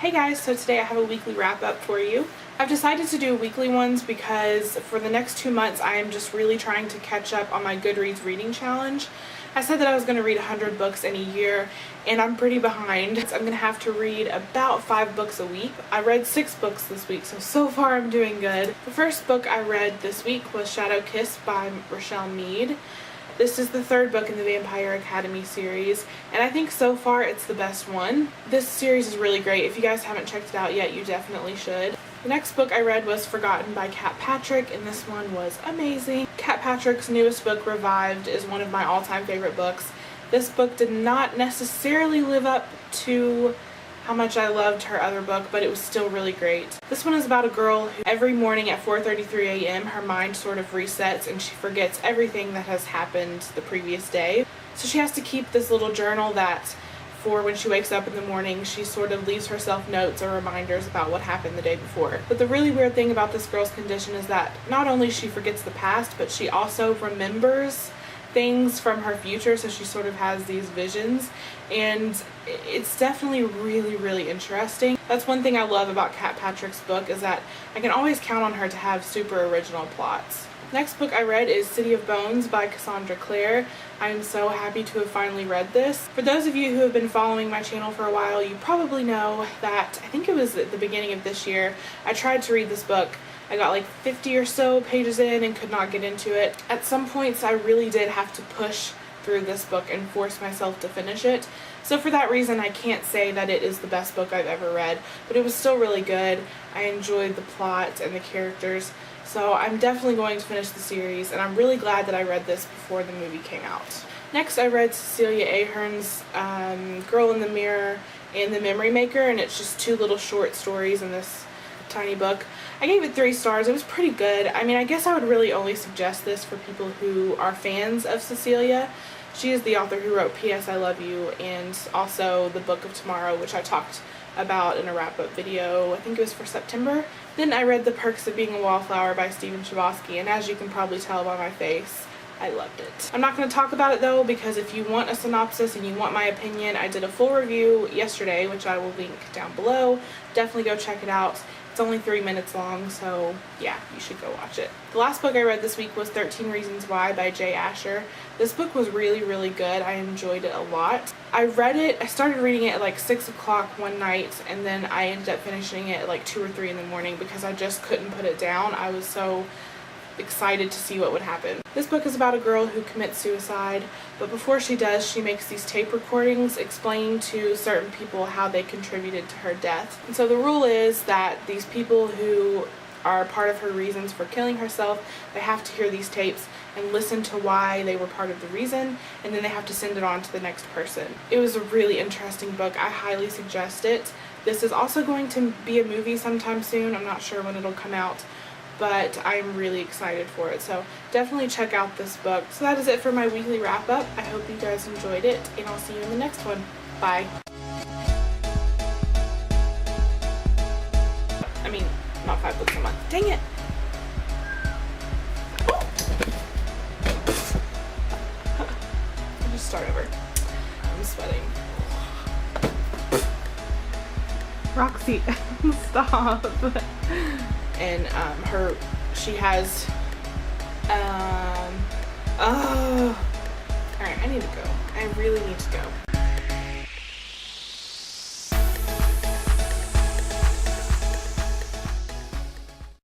Hey guys, so today I have a weekly wrap up for you. I've decided to do weekly ones because for the next 2 months I am just really trying to catch up on my Goodreads reading challenge. I said that I was going to read 100 books in a year and I'm pretty behind. I'm going to have to read about 5 books a week. I read 6 books this week, so far I'm doing good. The first book I read this week was Shadow Kiss by Rochelle Mead. This is the 3rd book in the Vampire Academy series, and I think so far it's the best one. This series is really great. If you guys haven't checked it out yet, you definitely should. The next book I read was Forgotten by Kat Patrick, and this one was amazing. Kat Patrick's newest book, Revived, is one of my all-time favorite books. This book did not necessarily live up to how much I loved her other book, but it was still really great. This one is about a girl who every morning at 4:33 a.m. her mind sort of resets and she forgets everything that has happened the previous day. So she has to keep this little journal that for when she wakes up in the morning, she sort of leaves herself notes or reminders about what happened the day before. But the really weird thing about this girl's condition is that not only she forgets the past, but she also remembers things from her future, so she sort of has these visions, and it's definitely really interesting. That's one thing I love about Kat Patrick's book, is that I can always count on her to have super original plots. Next book I read is City of Bones by Cassandra Clare. I am so happy to have finally read this. For those of you who have been following my channel for a while, you probably know that I think it was at the beginning of this year, I tried to read this book. I got like 50 or so pages in and could not get into it. At some points I really did have to push through this book and force myself to finish it. So for that reason I can't say that it is the best book I've ever read, but it was still really good. I enjoyed the plot and the characters, so I'm definitely going to finish the series, and I'm really glad that I read this before the movie came out. Next I read Cecilia Ahern's Girl in the Mirror and The Memory Maker, and it's just 2 little short stories in this tiny book. I gave it 3 stars. It was pretty good. I mean, I guess I would really only suggest this for people who are fans of Cecilia. She is the author who wrote P.S. I Love You and also The Book of Tomorrow, which I talked about in a wrap-up video. I think it was for September. Then I read The Perks of Being a Wallflower by Stephen Chbosky, and as you can probably tell by my face, I loved it. I'm not going to talk about it though, because if you want a synopsis and you want my opinion, I did a full review yesterday, which I will link down below. Definitely go check it out. It's only 3 minutes long, so yeah, you should go watch it. The last book I read this week was 13 Reasons Why by Jay Asher. This book was really good. I enjoyed it a lot. I started reading it at like 6 o'clock one night, and then I ended up finishing it at like 2 or 3 in the morning because I just couldn't put it down. I was so excited to see what would happen. This book is about a girl who commits suicide, but before she does, she makes these tape recordings explaining to certain people how they contributed to her death. And so the rule is that these people who are part of her reasons for killing herself, they have to hear these tapes and listen to why they were part of the reason, and then they have to send it on to the next person. It was a really interesting book. I highly suggest it. This is also going to be a movie sometime soon. I'm not sure when it'll come out, but I'm really excited for it, so definitely check out this book. So that is it for my weekly wrap up. I hope you guys enjoyed it, and I'll see you in the next one. Bye. I mean, not 5 books a month. Dang it! I'll just start over. I'm sweating. Roxy, stop. And she has alright, I need to go. I really need to go.